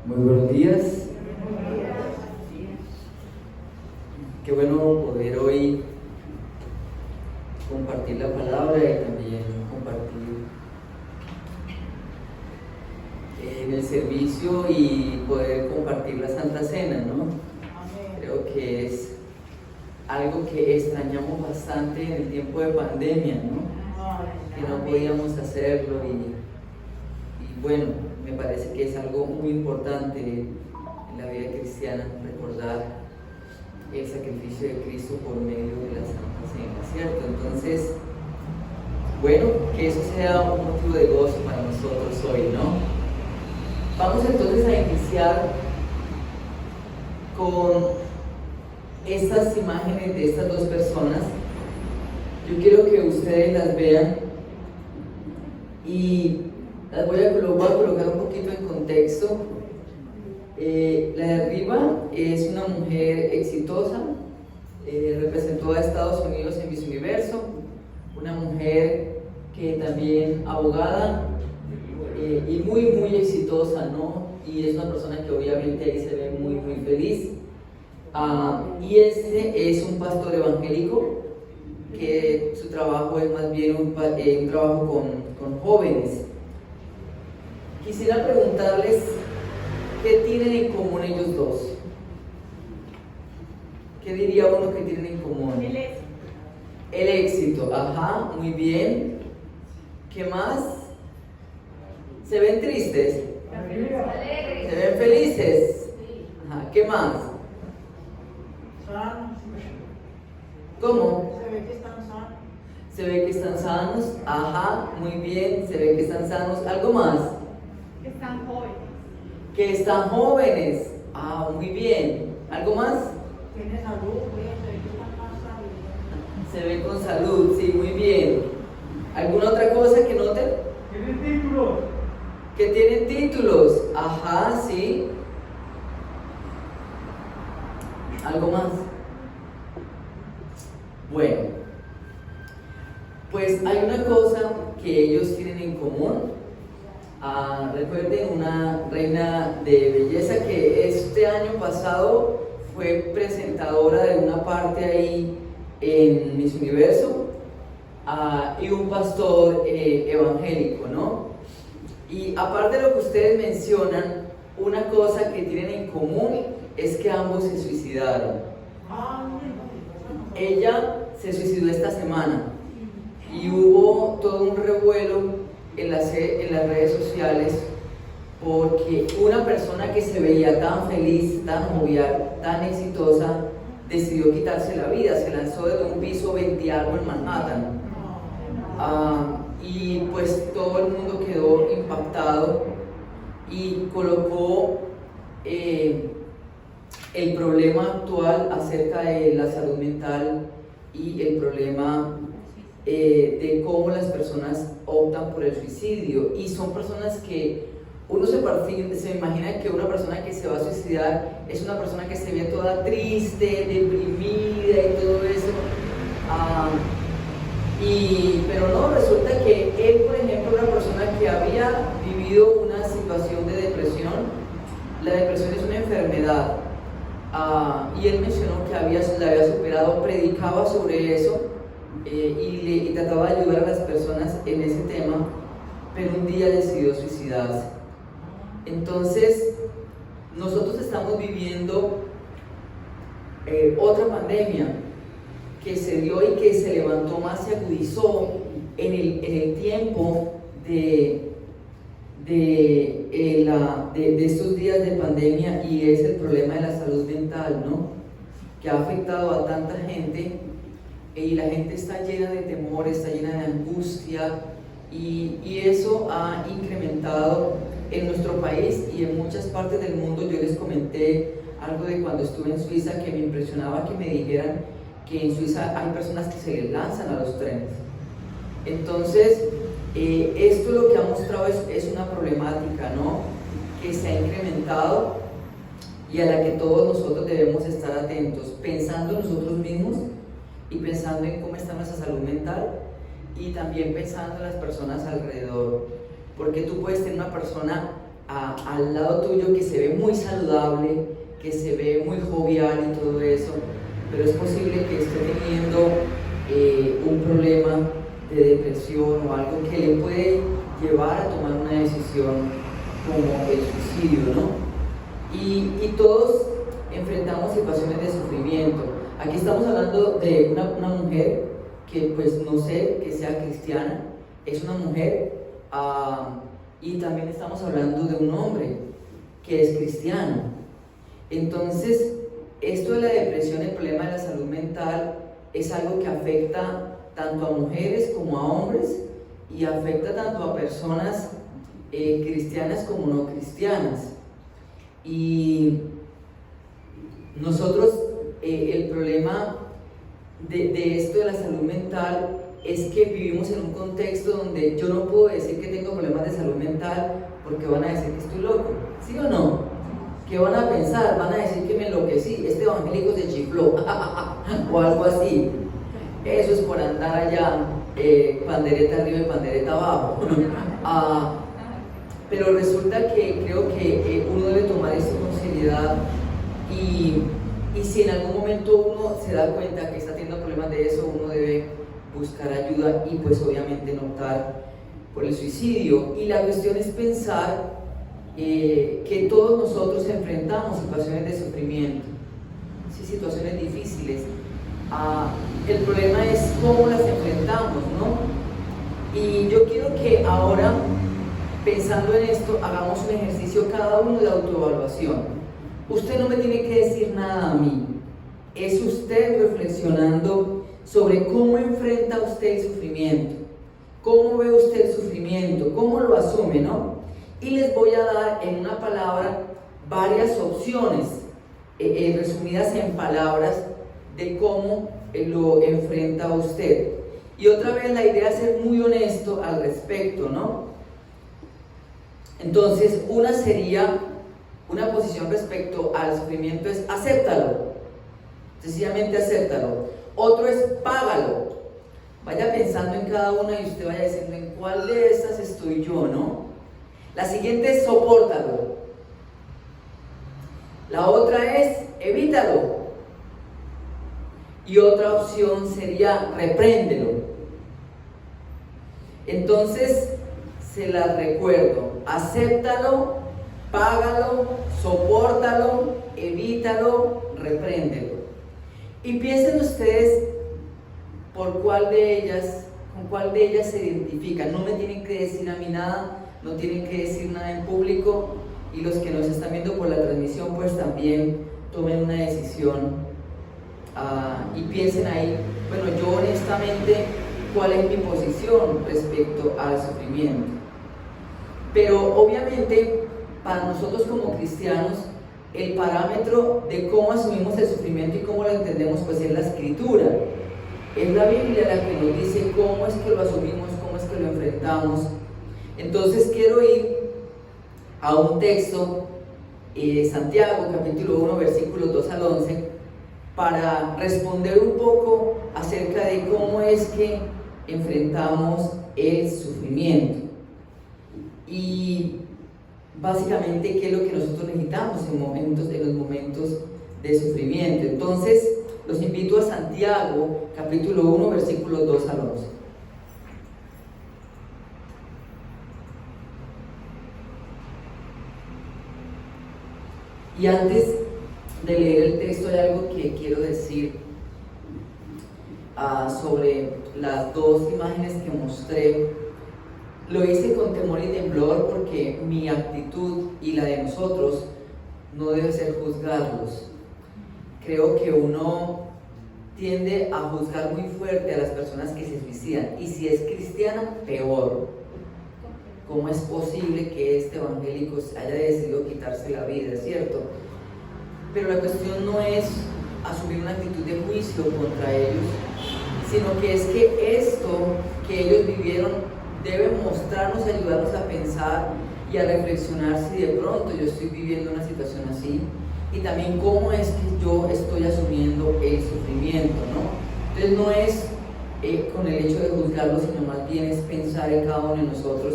Muy buenos días. Qué bueno poder hoy compartir la palabra y también compartir en el servicio y poder compartir la Santa Cena, ¿no? Creo que es algo que extrañamos bastante en el tiempo de pandemia, ¿no? Que no podíamos hacerlo y bueno, me parece que es algo muy importante en la vida cristiana, recordar el sacrificio de Cristo por medio de la Santa Cena, ¿cierto? Entonces, bueno, que eso sea un motivo de gozo para nosotros hoy, ¿no? Vamos entonces a iniciar con estas imágenes de estas dos personas. Yo quiero que ustedes las vean y las voy a colocar un poquito en contexto. La de arriba es una mujer exitosa, representó a Estados Unidos en Miss Universo, una mujer que también abogada y muy exitosa, ¿no? Y es una persona que obviamente ahí se ve muy feliz. Y este es un pastor evangélico que su trabajo es más bien un trabajo con jóvenes. Quisiera preguntarles qué tienen en común ellos dos. ¿Qué diría uno que tienen en común? El éxito, ajá, muy bien. ¿Qué más? ¿Se ven tristes? ¿Se ven felices? Ajá, ¿qué más? ¿Cómo? Se ve que están sanos. Se ve que están sanos, ajá, muy bien, se ve que están sanos. ¿Algo más? Que están jóvenes. Que están jóvenes, muy bien. ¿Algo más? Tiene salud, se ve que están más saludables. Se ve con salud, sí, muy bien. ¿Alguna otra cosa que noten? Tienen títulos. Que tienen títulos, ajá, sí. ¿Algo más? Bueno, pues hay una cosa que ellos tienen en común. Recuerden una reina de belleza que este año pasado fue presentadora de una parte ahí en Miss Universo, y un pastor evangélico, ¿no? Y aparte de lo que ustedes mencionan, una cosa que tienen en común es que ambos se suicidaron. Ella se suicidó esta semana y hubo todo un revuelo en las redes sociales porque una persona que se veía tan feliz, tan jovial, tan exitosa, decidió quitarse la vida. Se lanzó desde un piso 20 algo en Manhattan. Y pues todo el mundo quedó impactado y colocó el problema actual acerca de la salud mental y el problema de cómo las personas optan por el suicidio. Y son personas que uno se imagina que una persona que se va a suicidar es una persona que se ve toda triste, deprimida y todo eso. Pero no, resulta que él, por ejemplo, una persona que había vivido una situación de depresión. La depresión es una enfermedad, y él mencionó que la había superado, predicaba sobre eso, y trataba de ayudar a las personas en ese tema, pero un día decidió suicidarse. Entonces, nosotros estamos viviendo otra pandemia que se dio y que se levantó más, se agudizó en el tiempo de estos días de pandemia, y es el problema de la salud mental, ¿no? Que ha afectado a tanta gente, y la gente está llena de temor, está llena de angustia, y eso ha incrementado en nuestro país y en muchas partes del mundo. Yo les comenté algo de cuando estuve en Suiza que me impresionaba que me dijeran que en Suiza hay personas que se les lanzan a los trenes. Entonces, esto lo que ha mostrado es una problemática, ¿no? Que se ha incrementado y a la que todos nosotros debemos estar atentos, pensando en nosotros mismos y pensando en cómo está nuestra salud mental, y también pensando en las personas alrededor, porque tú puedes tener una persona al lado tuyo que se ve muy saludable, que se ve muy jovial y todo eso, pero es posible que esté teniendo un problema de depresión o algo que le puede llevar a tomar una decisión como el suicidio, ¿no? Y todos enfrentamos situaciones de sufrimiento. Aquí estamos hablando de una mujer que pues no sé que sea cristiana, es una mujer, y también estamos hablando de un hombre que es cristiano. Entonces, esto de la depresión, el problema de la salud mental, es algo que afecta tanto a mujeres como a hombres y afecta tanto a personas cristianas como no cristianas. Y nosotros, el problema de esto de la salud mental es que vivimos en un contexto donde yo no puedo decir que tengo problemas de salud mental porque van a decir que estoy loco, ¿sí o no? ¿Qué van a pensar? Van a decir que me enloquecí, este evangélico se chifló o algo así. Eso es por andar allá, pandereta arriba y pandereta abajo. Pero resulta que creo que uno debe tomar esto con seriedad y si en algún momento uno se da cuenta que está teniendo problemas de eso, uno debe buscar ayuda y pues obviamente no optar por el suicidio. Y la cuestión es pensar que todos nosotros enfrentamos situaciones de sufrimiento, ¿sí? Situaciones difíciles. El problema es cómo las enfrentamos, ¿no? Y yo quiero que ahora, pensando en esto, hagamos un ejercicio cada uno de autoevaluación. Usted no me tiene que decir nada a mí, es usted reflexionando sobre cómo enfrenta usted el sufrimiento, cómo ve usted el sufrimiento, cómo lo asume, ¿no? Y les voy a dar en una palabra varias opciones, resumidas en palabras, de cómo lo enfrenta usted. Y otra vez la idea es ser muy honesto al respecto, ¿no? Entonces, una sería, una posición respecto al sufrimiento es acéptalo, sencillamente acéptalo. Otro es págalo. Vaya pensando en cada una y usted vaya diciendo en cuál de estas estoy yo, ¿no? La siguiente es sopórtalo. La otra es evítalo. Y otra opción sería repréndelo. Entonces, se las recuerdo: acéptalo, págalo, sopórtalo, evítalo, repréndelo. Y piensen ustedes por cuál de ellas, con cuál de ellas se identifican. No me tienen que decir a mí nada, no tienen que decir nada en público, y los que nos están viendo por la transmisión pues también tomen una decisión y piensen ahí, bueno, yo honestamente, ¿cuál es mi posición respecto al sufrimiento? Pero obviamente para nosotros como cristianos el parámetro de cómo asumimos el sufrimiento y cómo lo entendemos pues es la Escritura. Es la Biblia la que nos dice cómo es que lo asumimos, cómo es que lo enfrentamos. Entonces quiero ir a un texto, Santiago capítulo 1 versículos 2 al 11, para responder un poco acerca de cómo es que enfrentamos el sufrimiento y básicamente qué es lo que nosotros necesitamos en los momentos de sufrimiento. Entonces los invito a Santiago capítulo 1 versículos 2 al 11. Y antes de leer el texto hay algo que quiero decir sobre las dos imágenes que mostré. Lo hice con temor y temblor porque mi actitud y la de nosotros no debe ser juzgarlos. Creo que uno tiende a juzgar muy fuerte a las personas que se suicidan, y si es cristiana, peor. ¿Cómo es posible que este evangélico haya decidido quitarse la vida, cierto? Pero la cuestión no es asumir una actitud de juicio contra ellos, sino que es que esto que ellos vivieron debe mostrarnos y ayudarnos a pensar y a reflexionar si de pronto yo estoy viviendo una situación así, y también cómo es que yo estoy asumiendo el sufrimiento, ¿no? Entonces no es con el hecho de juzgarlo, sino más bien es pensar en cada uno de nosotros,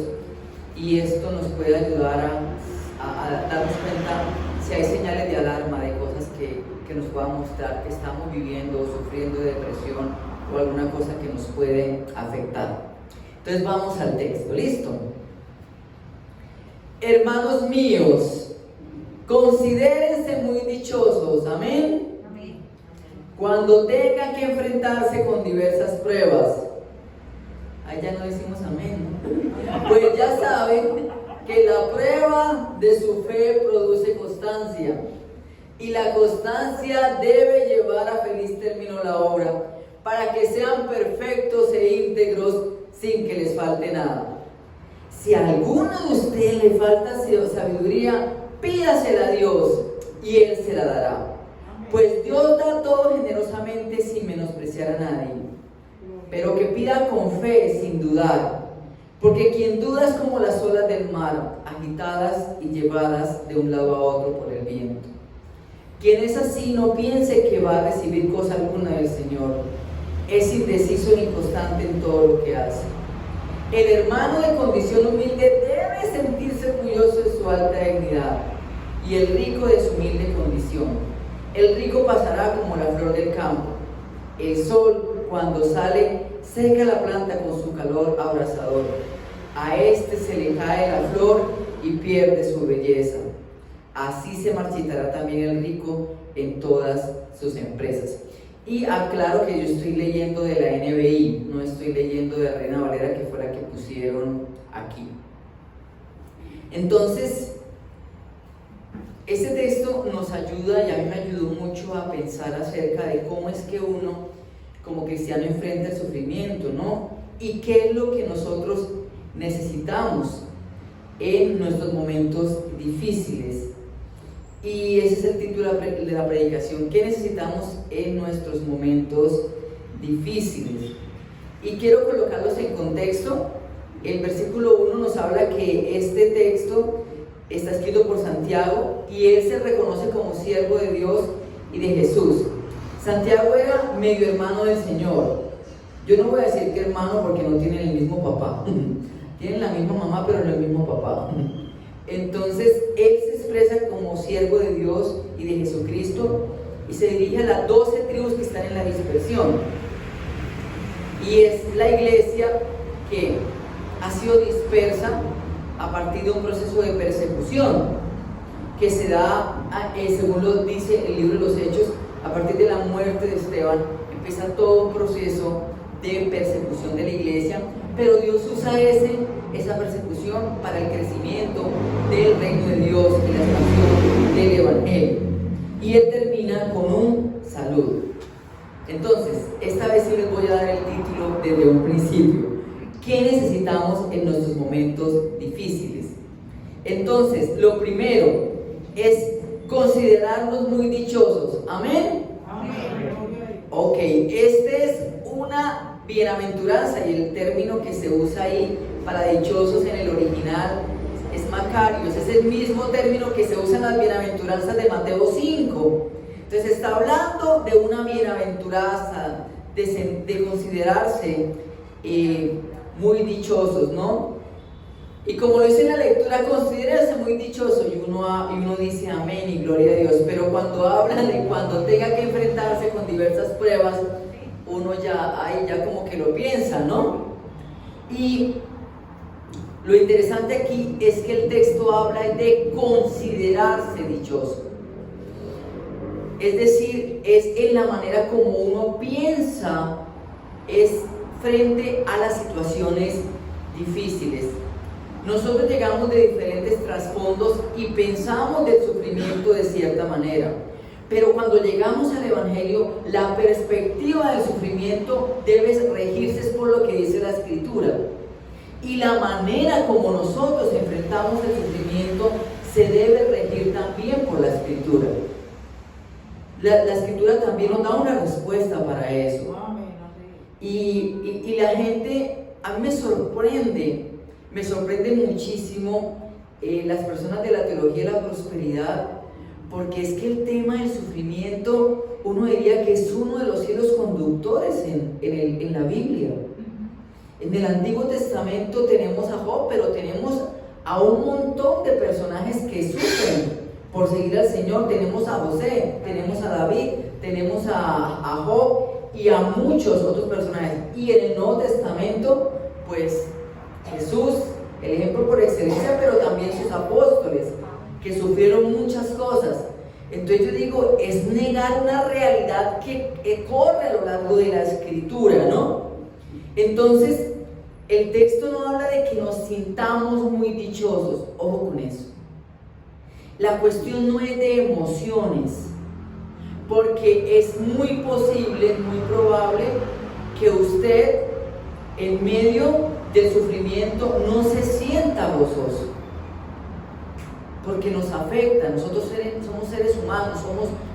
y esto nos puede ayudar a darnos cuenta si hay señales de alarma, de cosas que nos puedan mostrar que estamos viviendo o sufriendo de depresión o alguna cosa que nos puede afectar. Entonces vamos al texto, ¿listo? Hermanos míos, considérense muy dichosos, amén, cuando tengan que enfrentarse con diversas pruebas. Ahí ya no decimos amén, ¿no? Pues ya saben que la prueba de su fe produce constancia, y la constancia debe llevar a feliz término la obra, para que sean perfectos e íntegros sin que les falte nada. Si a alguno de ustedes le falta sabiduría, pídasela a Dios y Él se la dará. Pues Dios da todo generosamente sin menospreciar a nadie. Pero que pida con fe, sin dudar. Porque quien duda es como las olas del mar, agitadas y llevadas de un lado a otro por el viento. Quien es así, no piense que va a recibir cosa alguna del Señor. Es indeciso e inconstante en todo lo que hace. El hermano de condición humilde debe sentirse orgulloso de su alta dignidad, y el rico de su humilde condición. El rico pasará como la flor del campo. El sol, cuando sale, seca la planta con su calor abrasador. A este se le cae la flor y pierde su belleza. Así se marchitará también el rico en todas sus empresas. Y aclaro que yo estoy leyendo de la NBI, no estoy leyendo de Reina Valera, que fue la que pusieron aquí. Entonces, este texto nos ayuda, y a mí me ayudó mucho a pensar acerca de cómo es que uno, como cristiano, enfrenta el sufrimiento, ¿no? Y qué es lo que nosotros necesitamos en nuestros momentos difíciles. Y ese es el título de la predicación: ¿qué necesitamos en nuestros momentos difíciles? Y quiero colocarlos en contexto. El versículo 1 nos habla que este texto está escrito por Santiago, y él se reconoce como siervo de Dios y de Jesús. Santiago era medio hermano del Señor. Yo no voy a decir que hermano porque no tienen el mismo papá. Tienen la misma mamá, pero no el mismo papá. Entonces, él se expresa como siervo de Dios y de Jesucristo, y se dirige a las 12 tribus que están en la dispersión. Y es la iglesia que ha sido dispersa a partir de un proceso de persecución que se da, según lo dice el libro de los Hechos, a partir de la muerte de Esteban. Empieza todo un proceso de persecución de la iglesia, pero Dios usa esa persecución para el crecimiento del reino de Dios y la expansión del evangelio. Y él termina con un saludo. Entonces, esta vez sí les voy a dar el título desde un principio: ¿qué necesitamos en nuestros momentos difíciles? Entonces, lo primero es considerarnos muy dichosos. ¿Amén? Amén. Ok, este es una bienaventuranza, y el término que se usa ahí para dichosos en el original es Macarios. Es el mismo término que se usa en las bienaventuranzas de Mateo 5. Entonces está hablando de una bienaventuranza, de considerarse muy dichosos, ¿no? Y como lo dice en la lectura, considérese muy dichoso, y uno dice amén y gloria a Dios. Pero cuando hablan de cuando tenga que enfrentarse con diversas pruebas, uno ya como que lo piensa, ¿no? Y lo interesante aquí es que el texto habla de considerarse dichoso. Es decir, es en la manera como uno piensa, es frente a las situaciones difíciles. Nosotros llegamos de diferentes trasfondos y pensamos del sufrimiento de cierta manera, pero cuando llegamos al Evangelio, la perspectiva del sufrimiento debe regirse por lo que dice la Escritura, y la manera como nosotros enfrentamos el sufrimiento se debe regir también por la Escritura. La Escritura también nos da una respuesta para eso. Y la gente, a mí me sorprende muchísimo las personas de la teología de la prosperidad, porque es que el tema del sufrimiento, uno diría que es uno de los hilos conductores en la Biblia. En el Antiguo Testamento tenemos a Job, pero tenemos a un montón de personajes que sufren por seguir al Señor. Tenemos a José, tenemos a David, tenemos a Job y a muchos otros personajes. Y en el Nuevo Testamento, pues Jesús, el ejemplo por excelencia, pero también sus apóstoles, que sufrieron muchas cosas. Entonces yo digo, es negar una realidad que corre a lo largo de la Escritura, ¿no? Entonces, el texto no habla de que nos sintamos muy dichosos, ojo con eso. La cuestión no es de emociones, porque es muy posible, muy probable que usted en medio del sufrimiento no se sienta gozoso, porque nos afecta. Nosotros somos seres humanos,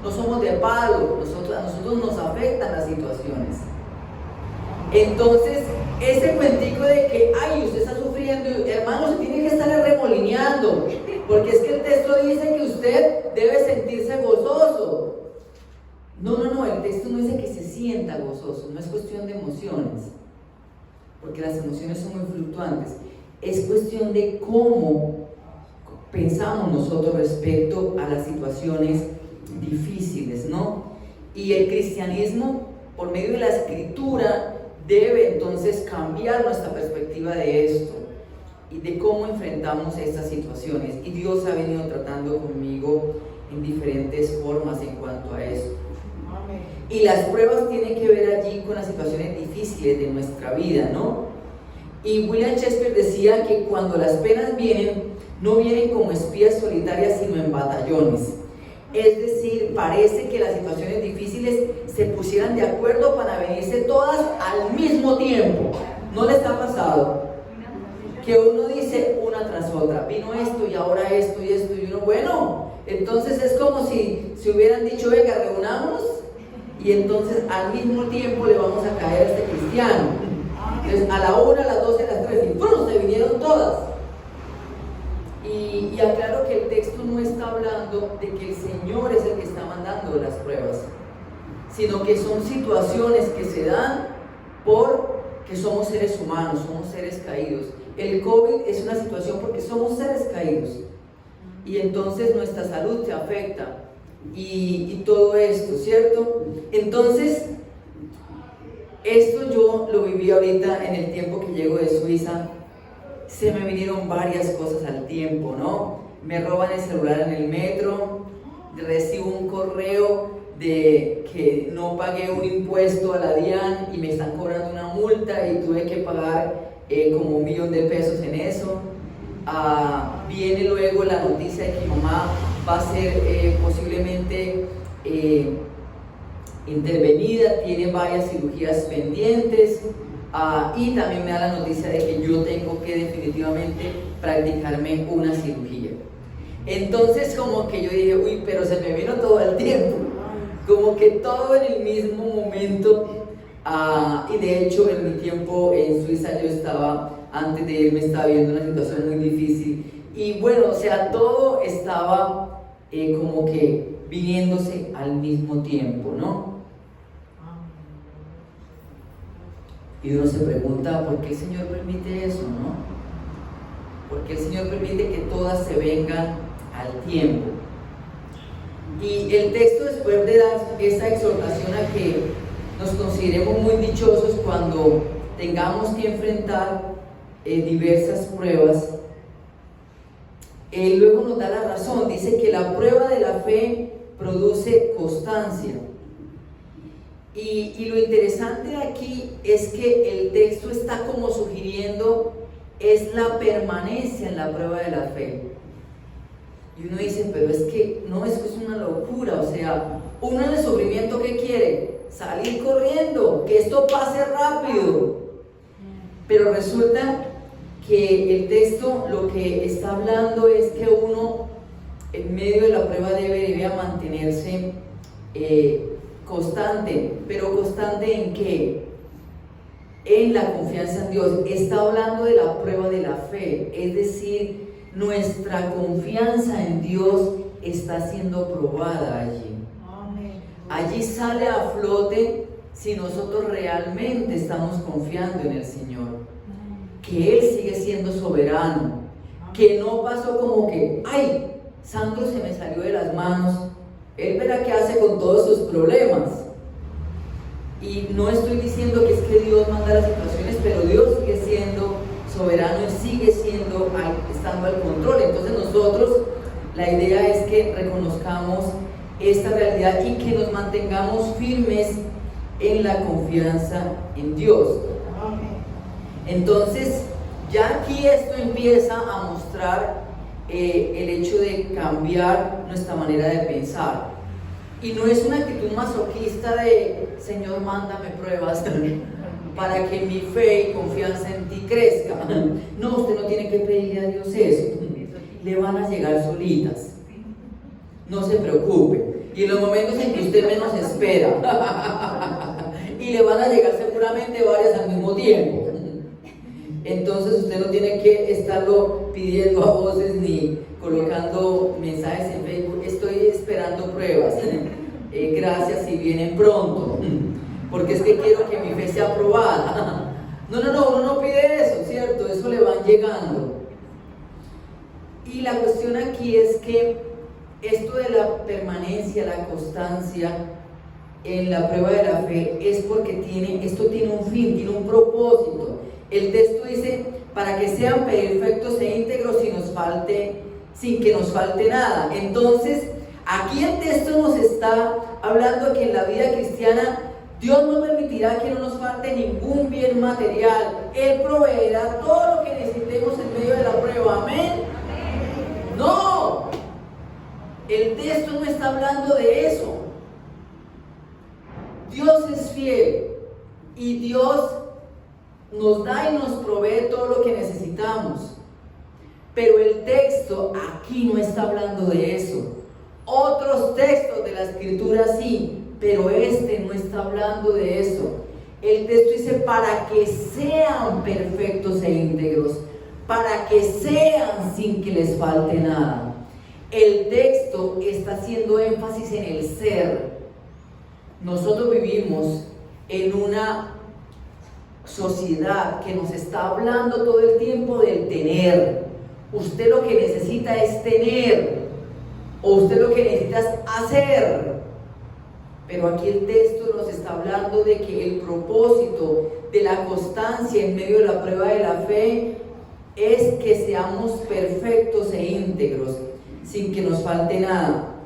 no somos de palo, a nosotros nos afectan las situaciones. Entonces, ese cuentico de que, ay, usted está sufriendo, hermano, se tiene que estar remolineando, porque es que el texto dice que usted debe sentirse gozoso. No, el texto no dice que se sienta gozoso, no es cuestión de emociones, porque las emociones son muy fluctuantes, es cuestión de cómo pensamos nosotros respecto a las situaciones difíciles, ¿no? Y el cristianismo, por medio de la Escritura, debe entonces cambiar nuestra perspectiva de esto y de cómo enfrentamos estas situaciones. Y Dios ha venido tratando conmigo en diferentes formas en cuanto a eso. Y las pruebas tienen que ver allí con las situaciones difíciles de nuestra vida, ¿no? Y William Shakespeare decía que cuando las penas vienen, no vienen como espías solitarias, sino en batallones. Es decir, parece que las situaciones difíciles se pusieran de acuerdo para venirse todas al mismo tiempo. ¿No les ha pasado? Que uno dice una tras otra, vino esto y ahora esto y esto, y uno, bueno, entonces es como si hubieran dicho, venga, reunámonos, y entonces al mismo tiempo le vamos a caer a este cristiano. Entonces a la 1, a las 12, a las 3, y ¡pum!, se vinieron todas. Y aclaro que el texto no está hablando de que el Señor es el que está mandando las pruebas, sino que son situaciones que se dan porque somos seres humanos, somos seres caídos. El COVID es una situación porque somos seres caídos, y entonces nuestra salud se afecta, y todo esto, ¿cierto? Entonces, esto yo lo viví ahorita en el tiempo que llego de Suiza. Se me vinieron varias cosas al tiempo, ¿no? Me roban el celular en el metro, recibo un correo de que no pagué un impuesto a la DIAN y me están cobrando una multa y tuve que pagar como $1.000.000 en eso. Viene luego la noticia de que mi mamá va a ser posiblemente intervenida, tiene varias cirugías pendientes. Y también me da la noticia de que yo tengo que definitivamente practicarme una cirugía. Entonces como que yo dije, uy, pero se me vino todo el tiempo, como que todo en el mismo momento. Y de hecho en mi tiempo en Suiza yo estaba, antes de irme estaba viviendo una situación muy difícil, y bueno, o sea, todo estaba como que viniéndose al mismo tiempo, ¿no? Y uno se pregunta, ¿por qué el Señor permite eso, no? ¿Por qué el Señor permite que todas se vengan al tiempo? Y el texto, después de dar esta exhortación a que nos consideremos muy dichosos cuando tengamos que enfrentar diversas pruebas, él luego nos da la razón. Dice que la prueba de la fe produce constancia. Y lo interesante de aquí es que el texto está como sugiriendo es la permanencia en la prueba de la fe. Y uno dice, pero es que no, es que es una locura. O sea, uno en el sufrimiento, ¿qué quiere? Salir corriendo, que esto pase rápido. Pero resulta que el texto lo que está hablando es que uno en medio de la prueba debe mantenerse constante. ¿Pero constante en qué? En la confianza en Dios. Está hablando de la prueba de la fe, es decir, nuestra confianza en Dios está siendo probada allí. Allí sale a flote si nosotros realmente estamos confiando en el Señor, que Él sigue siendo soberano, que no pasó como que, ay, Sandro se me salió de las manos, él verá qué hace con todos sus problemas. Y no estoy diciendo que es que Dios manda las situaciones, pero Dios sigue siendo soberano y sigue estando al control. Entonces nosotros, la idea es que reconozcamos esta realidad y que nos mantengamos firmes en la confianza en Dios. Entonces, ya aquí esto empieza a mostrar el hecho de cambiar nuestra manera de pensar. Y no es una actitud masoquista de Señor, mándame pruebas para que mi fe y confianza en ti crezca. No, usted no tiene que pedirle a Dios eso. Le van a llegar solitas. No se preocupe. Y en los momentos en que usted menos espera. Y le van a llegar seguramente varias al mismo tiempo. Entonces usted no tiene que estarlo pidiendo a voces ni colocando mensajes en Facebook. Estoy esperando pruebas. Gracias si vienen pronto. Porque es que quiero que mi fe sea aprobada. No, uno no pide eso, ¿cierto? Eso le van llegando. Y la cuestión aquí es que esto de la permanencia, la constancia en la prueba de la fe es porque esto tiene un fin, tiene un propósito. El texto dice, para que sean perfectos e íntegros sin que nos falte nada. Entonces, aquí el texto nos está hablando que en la vida cristiana Dios no permitirá que no nos falte ningún bien material. Él proveerá todo lo que necesitemos en medio de la prueba. ¿Amén? No, el texto no está hablando de eso. Dios es fiel y Dios nos da y nos provee todo lo que necesitamos. Pero el texto aquí no está hablando de eso. Otros textos de la Escritura sí, pero este no está hablando de eso. El texto dice para que sean perfectos e íntegros, para que sean sin que les falte nada. El texto está haciendo énfasis en el ser. Nosotros vivimos en una sociedad que nos está hablando todo el tiempo del tener. Usted lo que necesita es tener, o usted lo que necesita es hacer. Pero aquí el texto nos está hablando de que el propósito de la constancia en medio de la prueba de la fe es que seamos perfectos e íntegros, sin que nos falte nada.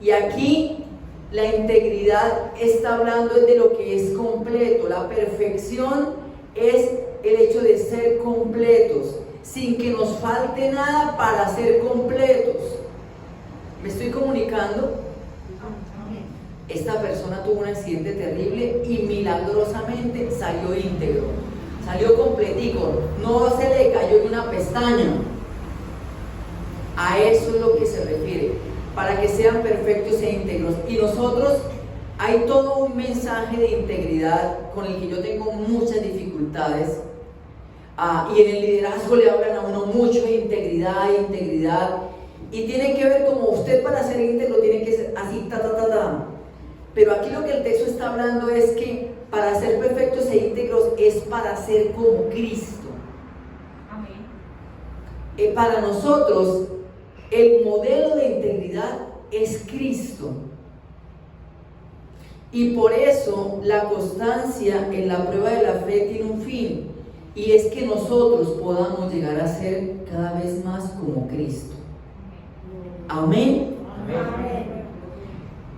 Y aquí la integridad está hablando de lo que es completo. La perfección es el hecho de ser completos, sin que nos falte nada para ser completos. ¿Me estoy comunicando? Esta persona tuvo un accidente terrible y milagrosamente salió íntegro, salió completico, no se le cayó ni una pestaña. A eso es lo que se refiere, para que sean perfectos e íntegros. Y nosotros, hay todo un mensaje de integridad con el que yo tengo muchas dificultades. Y en el liderazgo le hablan a uno mucho de integridad, y tiene que ver como usted para ser íntegro tiene que ser así, Pero aquí lo que el texto está hablando es que para ser perfectos e íntegros es para ser como Cristo. Amén. Para nosotros, el modelo de integridad es Cristo. Y por eso la constancia en la prueba de la fe tiene un fin, y es que nosotros podamos llegar a ser cada vez más como Cristo. Amén. Amén.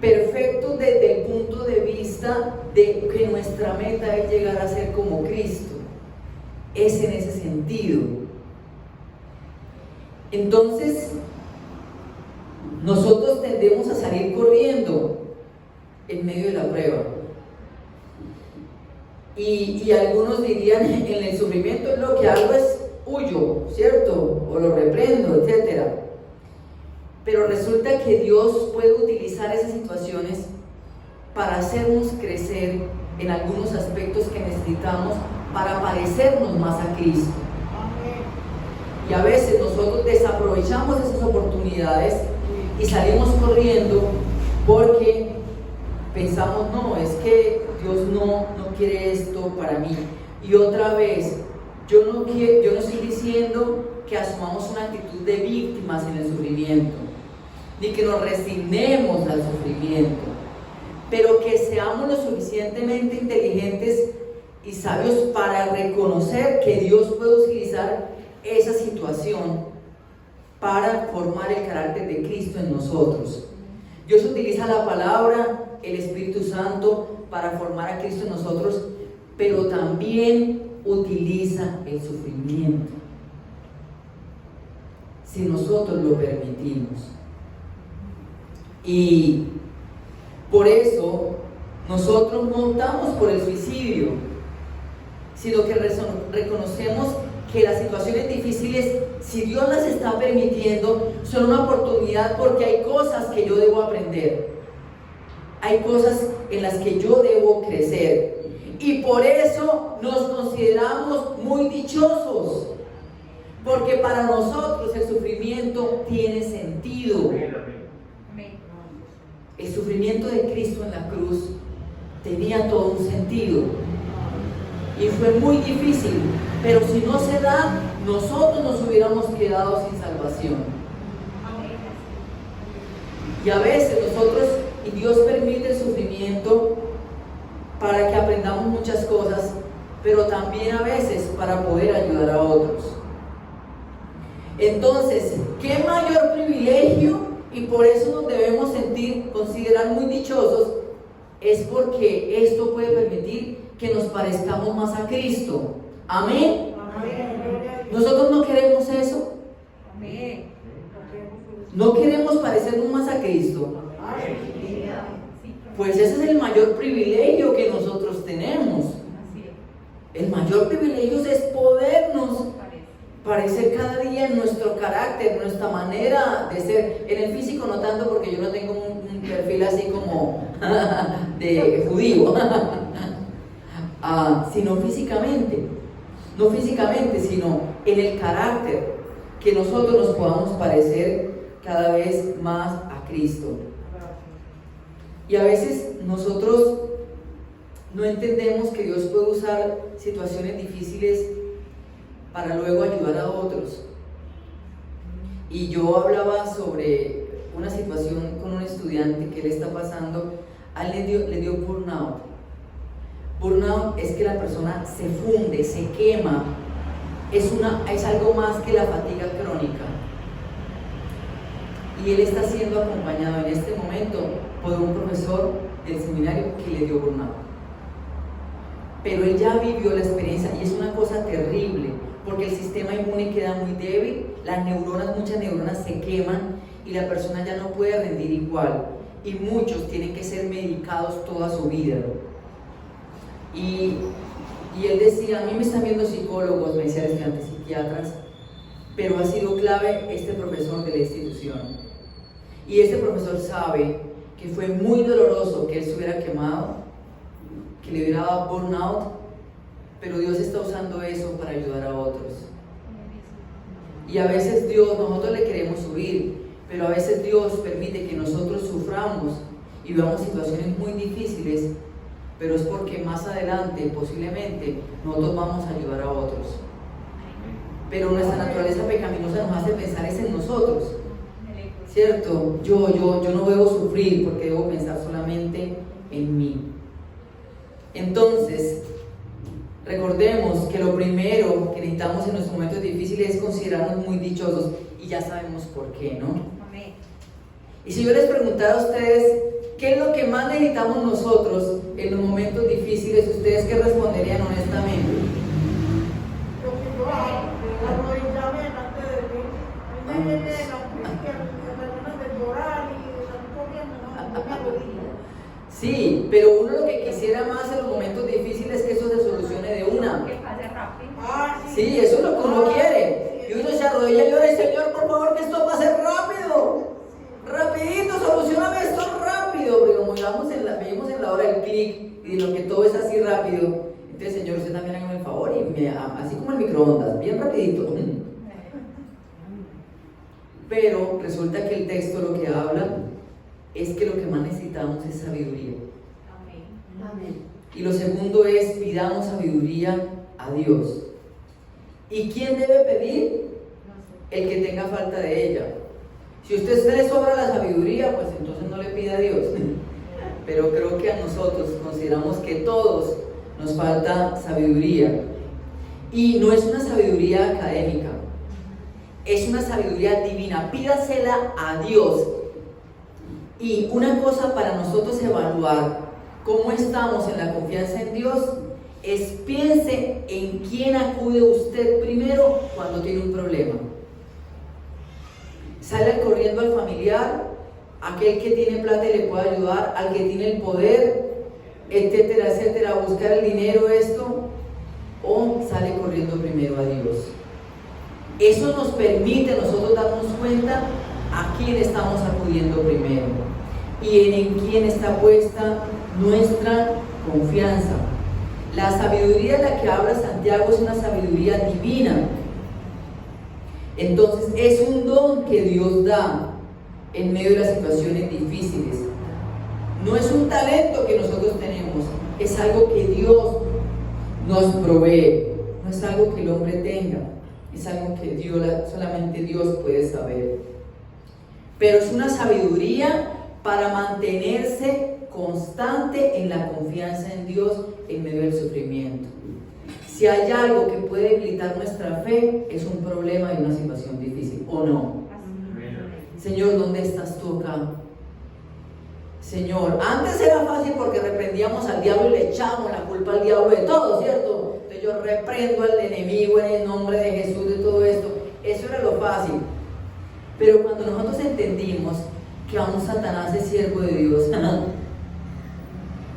Perfecto desde el punto de vista de que nuestra meta es llegar a ser como Cristo. Es en ese sentido. Entonces, nosotros tendemos a salir corriendo en medio de la prueba. Y algunos dirían, en el sufrimiento lo que hago es huyo, ¿cierto? O lo reprendo, etcétera. Pero resulta que Dios puede utilizar esas situaciones para hacernos crecer en algunos aspectos que necesitamos para parecernos más a Cristo. Y a veces nosotros desaprovechamos esas oportunidades y salimos corriendo porque pensamos, no, es que Dios no quiere esto para mí. Y otra vez, yo no estoy diciendo que asumamos una actitud de víctimas en el sufrimiento, ni que nos resignemos al sufrimiento, pero que seamos lo suficientemente inteligentes y sabios para reconocer que Dios puede utilizar esa situación para formar el carácter de Cristo en nosotros. Dios utiliza la palabra, el Espíritu Santo, para formar a Cristo en nosotros, pero también utiliza el sufrimiento, si nosotros lo permitimos. Y por eso nosotros no optamos por el suicidio, sino que reconocemos que las situaciones difíciles, si Dios las está permitiendo, son una oportunidad, porque hay cosas que yo debo aprender, hay cosas en las que yo debo crecer, y por eso nos consideramos muy dichosos, porque para nosotros el sufrimiento tiene sentido. El sufrimiento de Cristo en la cruz tenía todo un sentido y fue muy difícil, pero si no se da, nosotros nos hubiéramos quedado sin salvación. Y a veces nosotros, y Dios permite el sufrimiento para que aprendamos muchas cosas, pero también a veces para poder ayudar a otros. Entonces, ¿qué mayor privilegio? Y por eso nos debemos considerar muy dichosos, es porque esto puede permitir que nos parezcamos más a Cristo. Amén. Nosotros no queremos eso. No queremos parecernos más a Cristo. Pues ese es el mayor privilegio que nosotros tenemos. El mayor privilegio es podernos parecer cada día en nuestro carácter, nuestra manera de ser. En el físico no tanto, porque yo no tengo un perfil así como de judío, sino físicamente. No físicamente, sino en el carácter, que nosotros nos podamos parecer cada vez más a Cristo. Y a veces nosotros no entendemos que Dios puede usar situaciones difíciles para luego ayudar a otros. Y yo hablaba sobre una situación con un estudiante que él está pasando. A él le dio burnout. Burnout es que la persona se funde, se quema. Es algo más que la fatiga crónica. Y él está siendo acompañado en este momento por un profesor del seminario que le dio burnout. Pero él ya vivió la experiencia y es una cosa terrible, porque el sistema inmune queda muy débil, muchas neuronas se queman y la persona ya no puede rendir igual, y muchos tienen que ser medicados toda su vida. Y él decía, a mí me están viendo psicólogos, me decía estudiantes, psiquiatras, pero ha sido clave este profesor de la institución. Y este profesor sabe que fue muy doloroso que él se hubiera quemado, que le hubiera dado burnout, pero Dios está usando eso para ayudar a otros. Y a veces nosotros le queremos subir, pero a veces Dios permite que nosotros suframos y veamos situaciones muy difíciles, pero es porque más adelante posiblemente nosotros vamos a ayudar a otros. Pero nuestra naturaleza pecaminosa nos hace pensar es en nosotros, ¿cierto? Yo no debo sufrir porque debo pensar solamente en mí. Entonces, recordemos que lo primero que necesitamos en nuestros momentos difíciles es considerarnos muy dichosos, y ya sabemos por qué, ¿no? Amén. Y si yo les preguntara a ustedes qué es lo que más necesitamos nosotros en los momentos difíciles, ¿ustedes qué responderían honestamente? Lo que yo hago, arrodillarme delante de Dios. A mí me viene la ganas de llorar y de salir corriendo, no me arrodillo. Sí, pero uno lo que quisiera más en los momentos difíciles es que eso se solucione de una. Que pase rápido. Sí, eso es lo que uno quiere. Y uno se arrodilla y llora, Señor, por favor, que esto pase rápido. Rapidito, solucioname esto rápido. Porque como vivimos en la hora del clic y de lo que todo es así rápido, entonces, Señor, usted también hágame el favor y así como el microondas, bien rapidito. Pero resulta que el texto lo que habla es que lo que más necesitamos es sabiduría. Amén. Y lo segundo es, pidamos sabiduría a Dios. ¿Y quién debe pedir? el que tenga falta de ella. Si a usted se le sobra la sabiduría, pues entonces no le pida a Dios. Pero creo que a nosotros consideramos que todos nos falta sabiduría. Y no es una sabiduría académica, es una sabiduría divina. Pídasela a Dios. Y una cosa para nosotros evaluar cómo estamos en la confianza en Dios es piense en quién acude usted primero cuando tiene un problema. Sale corriendo al familiar, aquel que tiene plata y le puede ayudar, al que tiene el poder, etcétera, etcétera, a buscar el dinero, esto, o sale corriendo primero a Dios. Eso nos permite a nosotros darnos cuenta a quién estamos acudiendo primero y en quién está puesta nuestra confianza. La sabiduría de la que habla Santiago es una sabiduría divina. Entonces es un don que Dios da en medio de las situaciones difíciles. No es un talento que nosotros tenemos, es algo que Dios nos provee. No es algo que el hombre tenga, es algo que solamente Dios puede saber. Pero es una sabiduría para mantenerse constante en la confianza en Dios en medio del sufrimiento. Si hay algo que puede debilitar nuestra fe, es un problema y una situación difícil, ¿o no? Señor, ¿dónde estás tú acá? Señor, antes era fácil porque reprendíamos al diablo y le echamos la culpa al diablo de todo, ¿cierto? Entonces yo reprendo al enemigo en el nombre de Jesús de todo esto. Eso era lo fácil. Pero cuando nosotros entendimos que aún Satanás es siervo de Dios,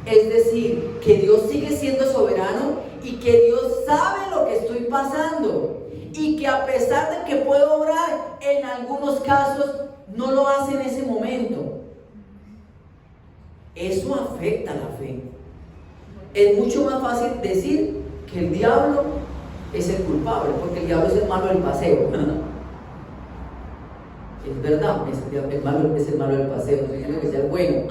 es decir, que Dios sigue siendo soberano y que Dios sabe lo que estoy pasando y que a pesar de que puedo orar, en algunos casos no lo hace en ese momento. Eso afecta la fe. Es mucho más fácil decir que el diablo es el culpable, porque el diablo es el malo del paseo. Es verdad, es el malo del paseo, no estoy diciendo que sea el bueno.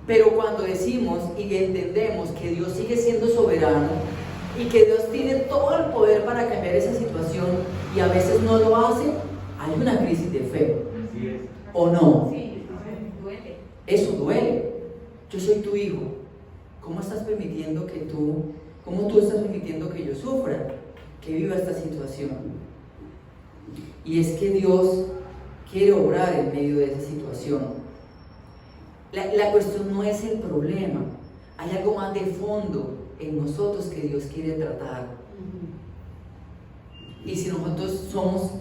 Pero cuando decimos y entendemos que Dios sigue siendo soberano y que Dios tiene todo el poder para cambiar esa situación y a veces no lo hace, hay una crisis de fe. ¿O no? Sí, duele. Eso duele. Yo soy tu hijo. ¿Cómo estás permitiendo cómo tú estás permitiendo que yo sufra, que viva esta situación? Y es que Dios quiere obrar en medio de esa situación. La cuestión no es el problema, hay algo más de fondo en nosotros que Dios quiere tratar. Y si nosotros somos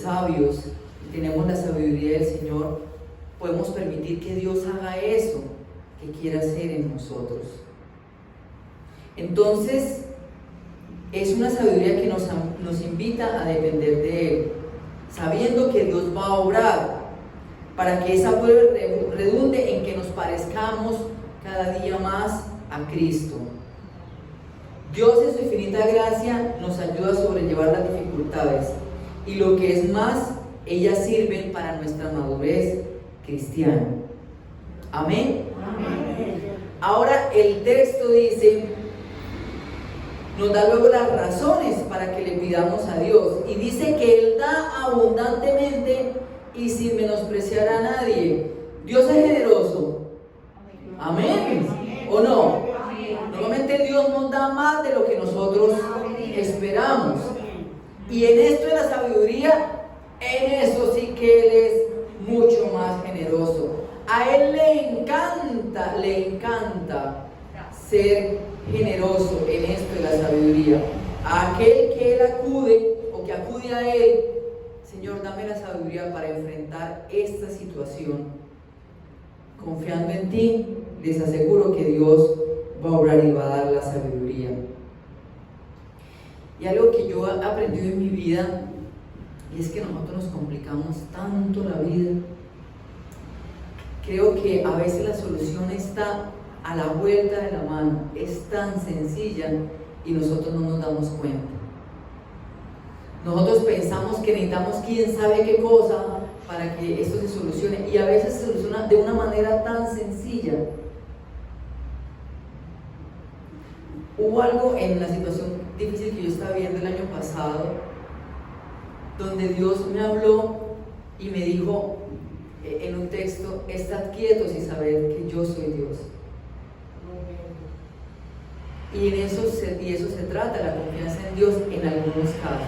sabios y tenemos la sabiduría del Señor, podemos permitir que Dios haga eso que quiere hacer en nosotros. Entonces, es una sabiduría que nos invita a depender de Él, sabiendo que Dios va a obrar para que esa prueba redunde en que nos parezcamos cada día más a Cristo. Dios en su infinita gracia nos ayuda a sobrellevar las dificultades y lo que es más, ellas sirven para nuestra madurez cristiana. Amén. Amén. Ahora el texto dice, nos da luego las razones para que le pidamos a Dios y dice que Él da abundantemente y sin menospreciar a nadie. Dios es generoso. Amén. ¿O no? Normalmente Dios nos da más de lo que nosotros esperamos. Y en esto de la sabiduría, en eso sí que Él es mucho más generoso. A Él le encanta ser generoso en esto de la sabiduría. A aquel que Él acude o que acude a Él, Señor, dame la sabiduría para enfrentar esta situación. Confiando en ti, les aseguro que Dios va a obrar y va a dar la sabiduría. Y algo que yo he aprendido en mi vida, y es que nosotros nos complicamos tanto la vida. Creo que a veces la solución está a la vuelta de la mano, es tan sencilla y nosotros no nos damos cuenta. Nosotros pensamos que necesitamos quién sabe qué cosa para que esto se solucione, y a veces se soluciona de una manera tan sencilla. Hubo algo en la situación difícil que yo estaba viviendo el año pasado, donde Dios me habló y me dijo en un texto: estad quietos y sabed que yo soy Dios. Y eso se trata, la confianza en Dios en algunos casos.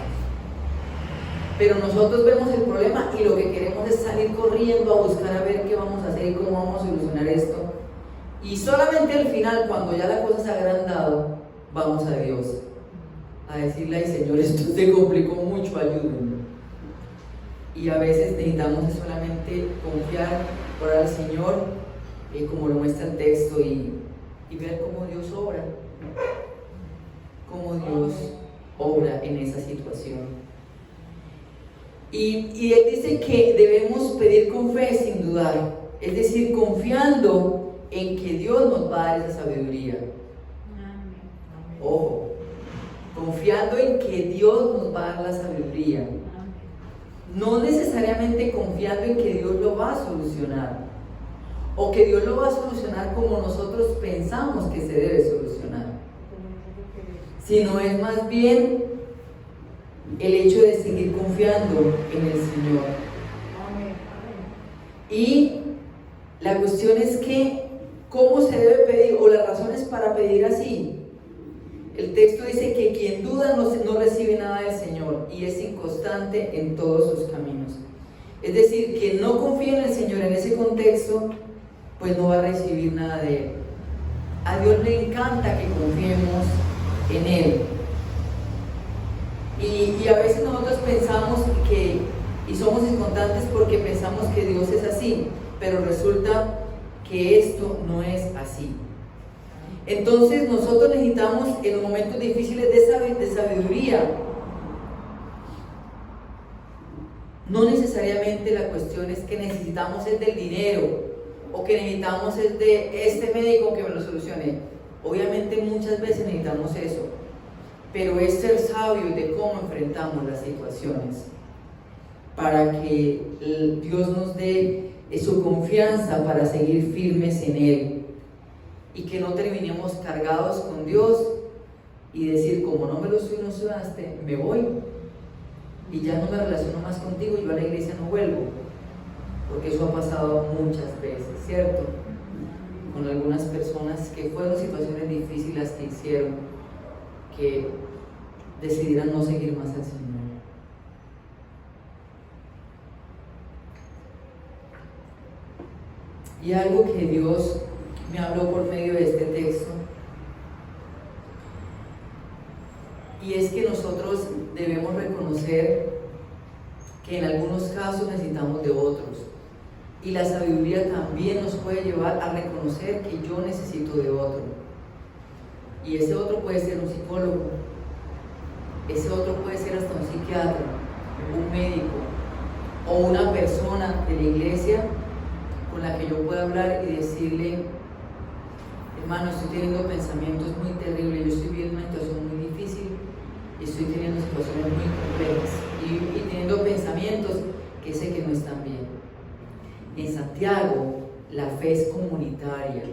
Pero nosotros vemos el problema y lo que queremos es salir corriendo a buscar a ver qué vamos a hacer y cómo vamos a solucionar esto. Y solamente al final, cuando ya la cosa se ha agrandado, vamos a Dios a decirle: ay Señor, esto se complicó mucho, ayúdenme. Y a veces necesitamos solamente confiar, orar al Señor, como lo muestra el texto, y ver cómo Dios obra. Cómo Dios obra en esa situación. Y Él dice que debemos pedir con fe sin dudar, es decir, confiando en que Dios nos va a dar esa sabiduría. Ojo, confiando en que Dios nos va a dar la sabiduría, no necesariamente confiando en que Dios lo va a solucionar, o que Dios lo va a solucionar como nosotros pensamos que se debe solucionar, sino es más bien el hecho de seguir confiando en el Señor. Y la cuestión es que, ¿cómo se debe pedir? O las razones para pedir así. El texto dice que quien duda no recibe nada del Señor y es inconstante en todos sus caminos. Es decir, quien no confía en el Señor en ese contexto, pues no va a recibir nada de Él. A Dios le encanta que confiemos en Él. Y a veces nosotros pensamos y somos inconstantes porque pensamos que Dios es así, pero resulta que esto no es así. Entonces nosotros necesitamos en los momentos difíciles de sabiduría. No necesariamente la cuestión es que necesitamos el del dinero o que necesitamos el de este médico que me lo solucione. Obviamente muchas veces necesitamos eso, pero es ser sabios de cómo enfrentamos las situaciones para que Dios nos dé su confianza para seguir firmes en Él y que no terminemos cargados con Dios y decir: como no me lo solucionaste, me voy y ya no me relaciono más contigo, yo a la iglesia no vuelvo, porque eso ha pasado muchas veces, ¿cierto? Con algunas personas que fueron situaciones difíciles que hicieron que decidieran no seguir más al Señor. Y algo que Dios me habló por medio de este texto, y es que nosotros debemos reconocer que en algunos casos necesitamos de otros, y la sabiduría también nos puede llevar a reconocer que yo necesito de otro, y ese otro puede ser un psicólogo, ese otro puede ser hasta un psiquiatra, un médico o una persona de la iglesia con la que yo pueda hablar y decirle: hermano, estoy teniendo pensamientos muy terribles, yo estoy viviendo una situación muy difícil y estoy teniendo situaciones muy complejas y teniendo pensamientos que sé que no están bien. En Santiago la fe es comunitaria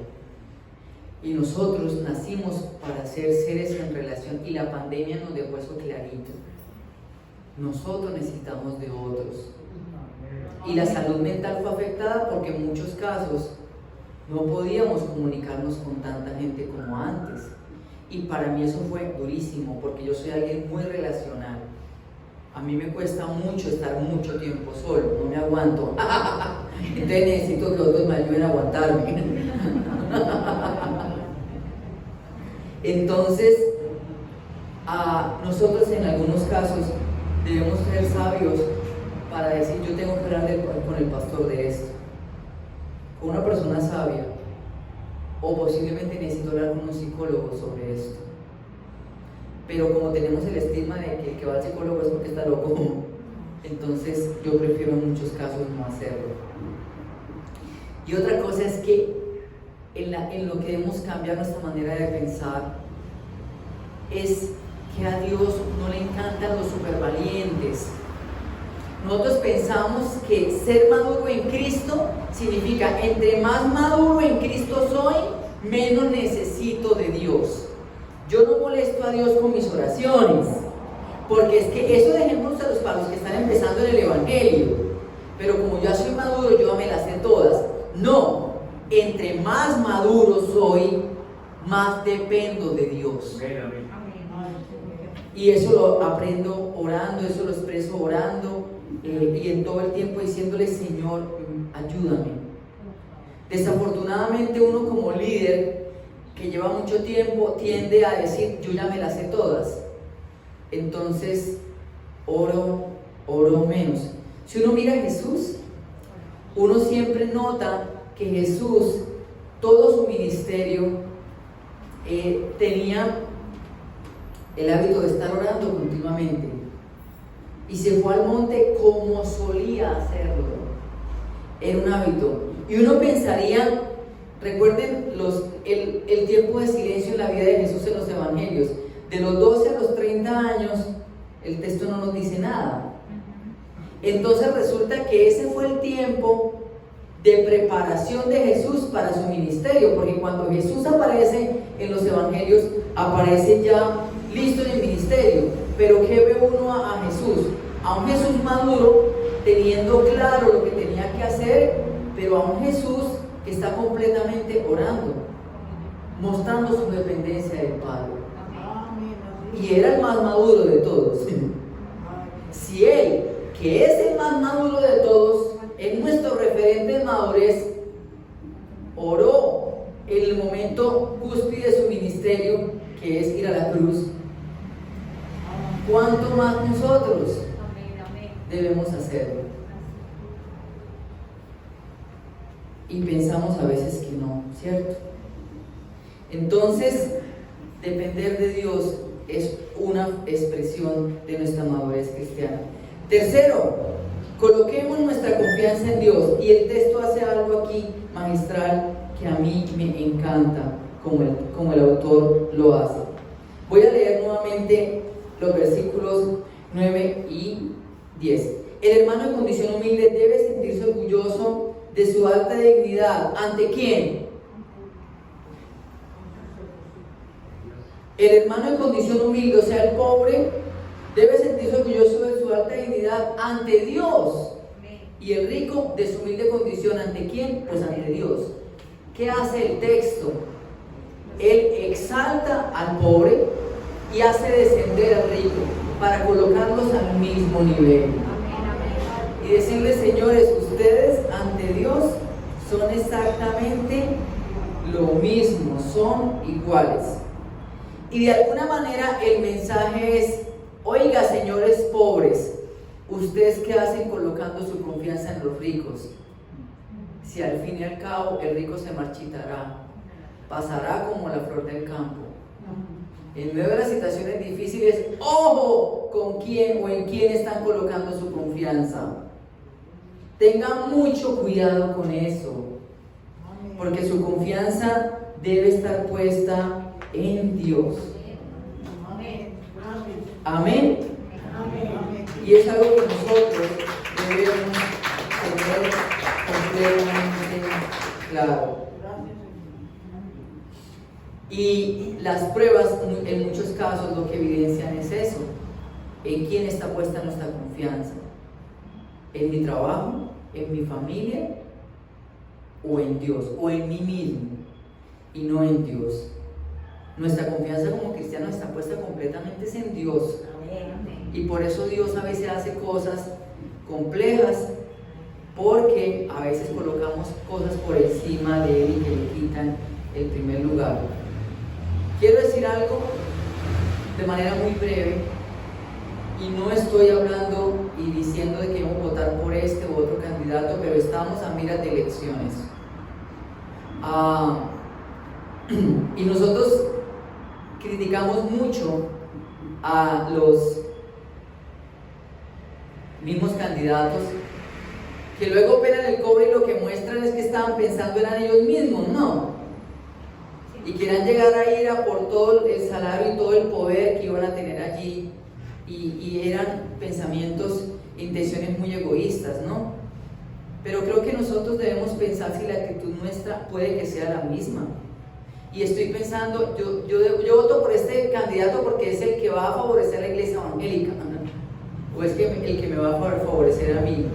y nosotros nacimos para ser seres en relación, y la pandemia nos dejó eso clarito. Nosotros necesitamos de otros, y la salud mental fue afectada porque en muchos casos no podíamos comunicarnos con tanta gente como antes, y para mí eso fue durísimo porque yo soy alguien muy relacional. A mí me cuesta mucho estar mucho tiempo solo, no me aguanto. Entonces necesito que otros me ayuden a aguantarme. Entonces, nosotros en algunos casos debemos ser sabios para decir: yo tengo que hablar con el pastor de esto, con una persona sabia, o posiblemente necesito hablar con un psicólogo sobre esto. Pero como tenemos el estigma de que el que va al psicólogo es porque está loco, entonces yo prefiero en muchos casos no hacerlo. Y otra cosa es que en lo que debemos cambiar nuestra manera de pensar es que a Dios no le encantan los supervalientes. Nosotros pensamos que ser maduro en Cristo significa: entre más maduro en Cristo soy, menos necesito de Dios. Yo no molesto a Dios con mis oraciones, Porque es que eso dejemos para los que están empezando en el Evangelio. Pero como ya soy maduro, yo me las sé todas. No, entre más maduro soy, más dependo de Dios. Y eso lo aprendo orando, eso lo expreso orando y en todo el tiempo diciéndole: Señor, ayúdame. Desafortunadamente uno como líder que lleva mucho tiempo tiende a decir: yo ya me las sé todas. Entonces oro menos. Si uno mira a Jesús, uno siempre nota que Jesús, todo su ministerio, tenía el hábito de estar orando continuamente, y se fue al monte como solía hacerlo. Era un hábito. Y uno pensaría, recuerden el tiempo de silencio en la vida de Jesús en los evangelios, de los 12 a los 30 años, el texto no nos dice nada. Entonces resulta que ese fue el tiempo de preparación de Jesús para su ministerio, porque cuando Jesús aparece en los evangelios, aparece ya listo en el ministerio. Pero ¿qué ve uno a Jesús? A un Jesús maduro, teniendo claro lo que tenía que hacer, pero a un Jesús que está completamente orando, mostrando su dependencia del Padre. Y era el más maduro de todos. Si Él, que es el más maduro de todos, es nuestro referente de madurez, oró en el momento cúspide de su ministerio, que es ir a la cruz, ¿cuánto más nosotros debemos hacerlo? Y pensamos a veces que no, ¿cierto? Entonces, depender de Dios es una expresión de nuestra madurez cristiana. Tercero, coloquemos nuestra confianza en Dios. Y el texto hace algo aquí magistral que a mí me encanta, como el autor lo hace. Voy a leer nuevamente los versículos 9 y 10. El hermano de condición humilde debe sentirse orgulloso de su alta dignidad. ¿Ante quién? El hermano de condición humilde, o sea, el pobre, debe sentirse orgulloso de su alta dignidad ante Dios. Y el rico de su humilde condición, ¿ante quién? Pues ante Dios. ¿Qué hace el texto? Él exalta al pobre y hace descender al rico para colocarlos al mismo nivel. Y decirles: señores, ustedes ante Dios son exactamente lo mismo, son iguales. Y de alguna manera el mensaje es: oiga, señores pobres, ¿ustedes qué hacen colocando su confianza en los ricos? Si al fin y al cabo el rico se marchitará, pasará como la flor del campo. En medio de las situaciones difíciles, ojo con quién o en quién están colocando su confianza. Tengan mucho cuidado con eso, porque su confianza debe estar puesta en Dios. Amén. Y es algo que nosotros debemos tener completamente claro. Y las pruebas, en muchos casos, lo que evidencian es eso: en quién está puesta nuestra confianza. ¿En mi trabajo? ¿En mi familia? ¿O en Dios? ¿O en mí mismo? Y no en Dios. Nuestra confianza como cristianos está puesta completamente en Dios. Y por eso Dios a veces hace cosas complejas, porque a veces colocamos cosas por encima de Él y que le quitan el primer lugar. Quiero decir algo de manera muy breve, y no estoy hablando y diciendo de que vamos a votar por este u otro candidato, pero estamos a miras de elecciones. Y nosotros criticamos mucho a los mismos candidatos que luego pelan el cobre y lo que muestran es que estaban pensando en ellos mismos, no, y quieran llegar a ir a por todo el salario y todo el poder que iban a tener allí, y eran pensamientos, intenciones muy egoístas, ¿no? Pero creo que nosotros debemos pensar si la actitud nuestra puede que sea la misma. y estoy pensando, yo voto por este candidato porque es el que va a favorecer a la iglesia evangélica, o es que el que me va a favorecer a mí.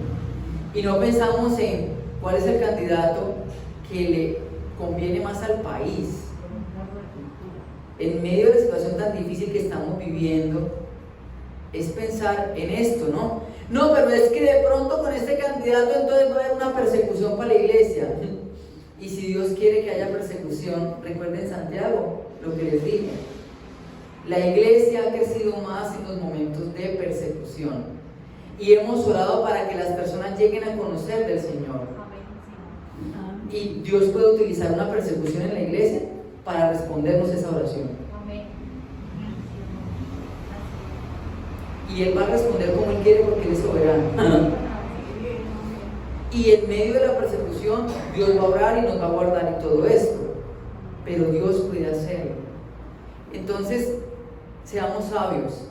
Y no pensamos en cuál es el candidato que le conviene más al país. En medio de la situación tan difícil que estamos viviendo, es pensar en esto, ¿no? No, pero es que de pronto con este candidato entonces va a haber una persecución para la iglesia. Y si Dios quiere que haya persecución, recuerden Santiago, lo que les dije. La iglesia ha crecido más en los momentos de persecución. Y hemos orado para que las personas lleguen a conocer del Señor. Y Dios puede utilizar una persecución en la iglesia para respondernos esa oración. Y Él va a responder como Él quiere porque Él es soberano. Y en medio de la persecución, Dios va a orar y nos va a guardar y todo esto. Pero Dios puede hacerlo. Entonces, seamos sabios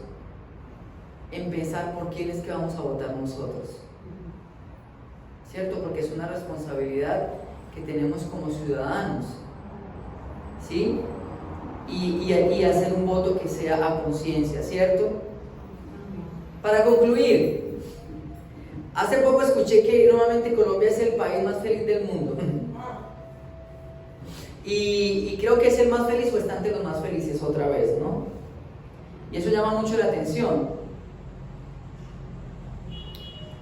en pensar por quién es que vamos a votar nosotros. ¿Cierto? Porque es una responsabilidad que tenemos como ciudadanos. ¿Sí? Y hacer un voto que sea a conciencia, ¿cierto? Para concluir, hace poco escuché que normalmente Colombia es el país más feliz del mundo. Y creo que es el más feliz o está entre los más felices otra vez, ¿no? Y eso llama mucho la atención.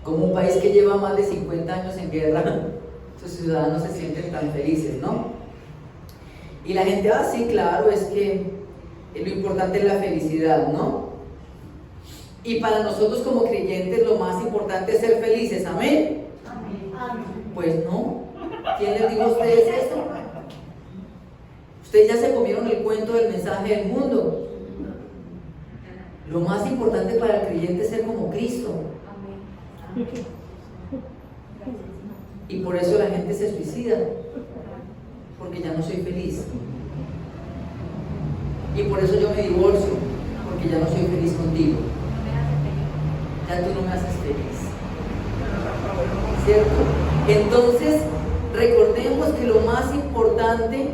Como un país que lleva más de 50 años en guerra, sus ciudadanos se sienten tan felices, ¿no? Y la gente, sí, claro, es que lo importante es la felicidad, ¿no? Y para nosotros como creyentes lo más importante es ser felices, ¿amén? Amén. Pues no. ¿Quién les dijo a ustedes eso? Ustedes ya se comieron el cuento del mensaje del mundo. Lo más importante para el creyente es ser como Cristo. Y por eso la gente se suicida, porque ya no soy feliz. Y por eso yo me divorcio, porque ya no soy feliz contigo. Ya tú no me haces feliz. ¿Cierto? Entonces, recordemos que lo más importante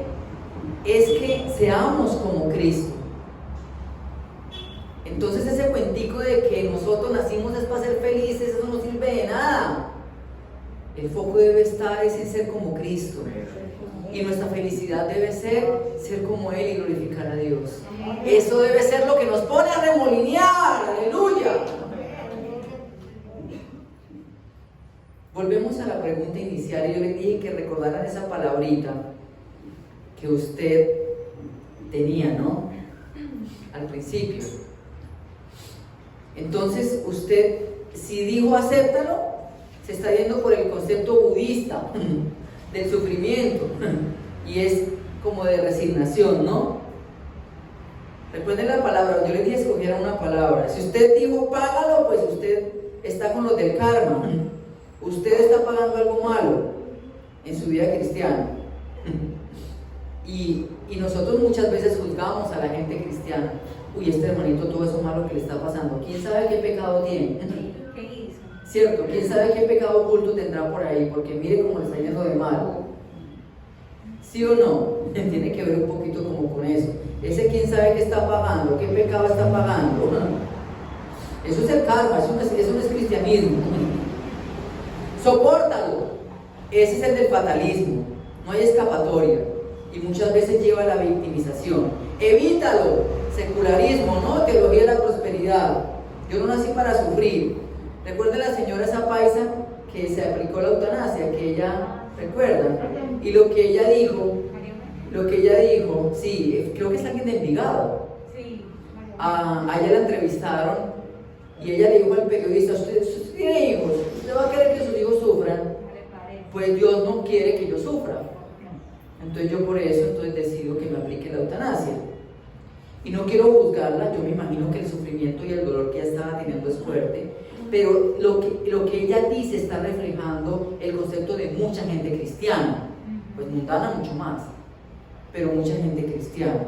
es que seamos como Cristo. Entonces ese cuentico de que nosotros nacimos es para ser felices, eso no sirve de nada. El foco debe estar en ser como Cristo. Y nuestra felicidad debe ser como Él y glorificar a Dios. Eso debe ser lo que nos pone a remolinear. ¡Aleluya! Volvemos a la pregunta inicial y yo les dije que recordaran esa palabrita que usted tenía, ¿no? Al principio. Entonces usted, si dijo acéptalo, se está yendo por el concepto budista del sufrimiento y es como de resignación, ¿no? Recuerden la palabra, yo les dije escogieran una palabra. Si usted dijo págalo, pues usted está con los del karma. Usted está pagando algo malo en su vida cristiana. Y nosotros muchas veces juzgamos a la gente cristiana. Uy, este hermanito, todo eso malo que le está pasando, ¿quién sabe qué pecado tiene? ¿Qué hizo? ¿Cierto? ¿Quién sabe qué pecado oculto tendrá por ahí? Porque mire cómo le está yendo de mal. ¿Sí o no? Tiene que ver un poquito como con eso. Ese quién sabe qué está pagando, qué pecado está pagando. Eso es el karma, eso no es cristianismo. Sopórtalo. Ese es el del fatalismo. No hay escapatoria. Y muchas veces lleva a la victimización. Evítalo. Secularismo, ¿no? Teología de la prosperidad. Yo no nací para sufrir. Recuerden la señora esa paisa que se aplicó la eutanasia, que ella, ¿recuerdan? Y lo que ella dijo, sí, creo que es alguien de Envigado. Sí. A ella la entrevistaron y ella le dijo al periodista, usted tiene hijos, usted va a querer que sus hijos sufran. Pues Dios no quiere que yo sufra. Entonces yo por eso decido que me aplique la eutanasia. Y no quiero juzgarla, yo me imagino que el sufrimiento y el dolor que ella estaba teniendo es fuerte, pero lo que ella dice está reflejando el concepto de mucha gente cristiana, pues mundana mucho más, pero mucha gente cristiana.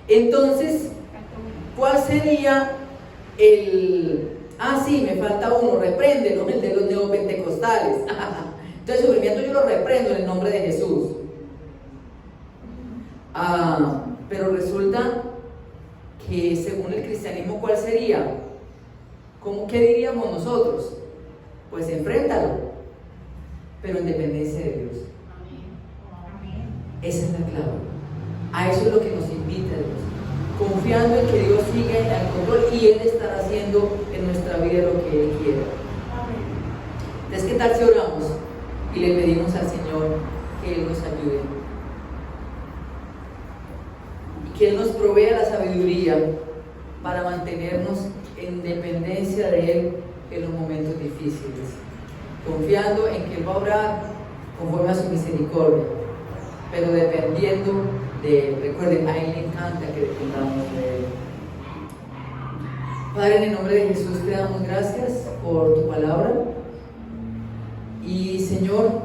Entonces, ¿cuál sería el... sí, me falta uno, repréndelo, el de los neopentecostales. Entonces el sufrimiento yo lo reprendo en el nombre de Jesús. Pero resulta que según el cristianismo, ¿cuál sería? ¿Qué diríamos nosotros? Pues enfréntalo, pero en dependencia de Dios. Amén. Esa es la clave. A eso es lo que nos invita Dios, confiando en que Dios sigue al control y Él estará haciendo en nuestra vida lo que Él quiera. Entonces, ¿qué tal si oramos y le pedimos al Señor que Él nos ayude? Y que Él nos provea la sabiduría para mantenernos en dependencia de Él en los momentos difíciles, confiando en que Él va a obrar conforme a su misericordia, pero dependiendo de Él. Recuerden, a Él le encanta que dependamos de Él. Padre, en el nombre de Jesús te damos gracias por tu palabra. Y Señor,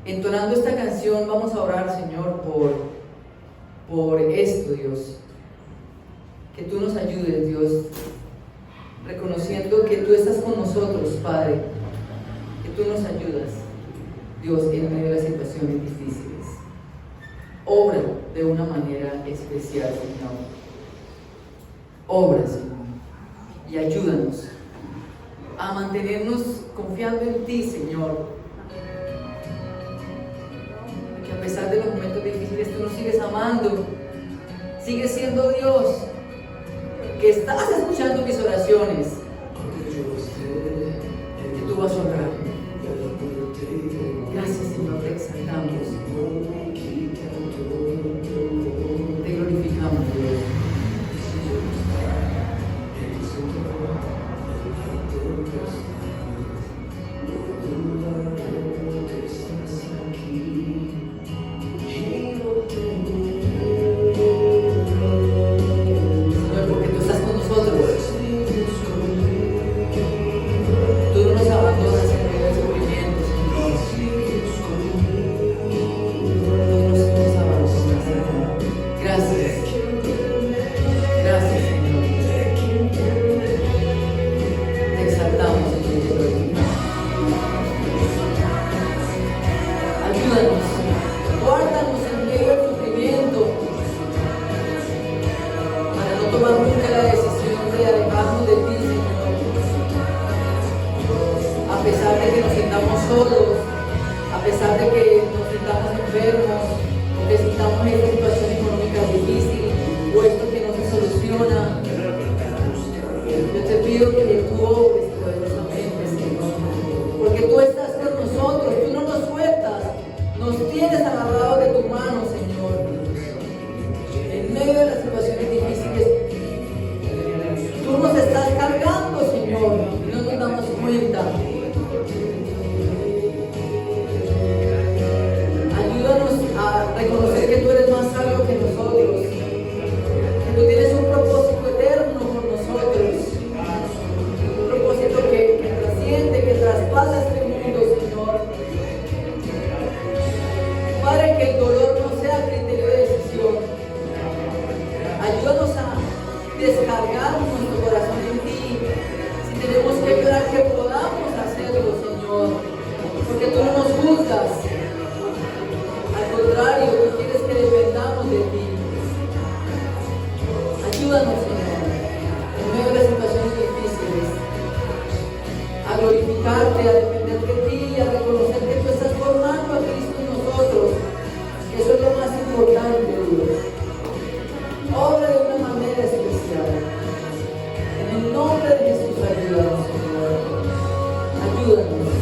entonando esta canción, vamos a orar, Señor, por esto, Dios. Que tú nos ayudes, Dios, reconociendo que tú estás con nosotros, Padre, que tú nos ayudas, Dios, en medio de las situaciones difíciles. Obra de una manera especial, Señor. Obra, Señor, y ayúdanos a mantenernos confiando en ti, Señor. Que a pesar de los momentos difíciles tú nos sigues amando, sigues siendo Dios, que estás escuchando mis oraciones, que tú vas a honrar. Gracias, Señor, te exaltamos, te glorificamos, Dios.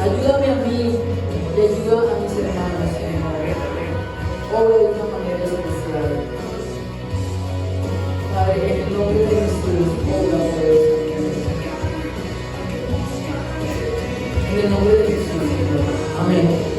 Ayúdame a mí y ayuda a mis hermanos, Señor. Obra de una manera especial. Padre, en el nombre de Jesús, obra por eso. En el nombre de Jesús, Señor. Amén.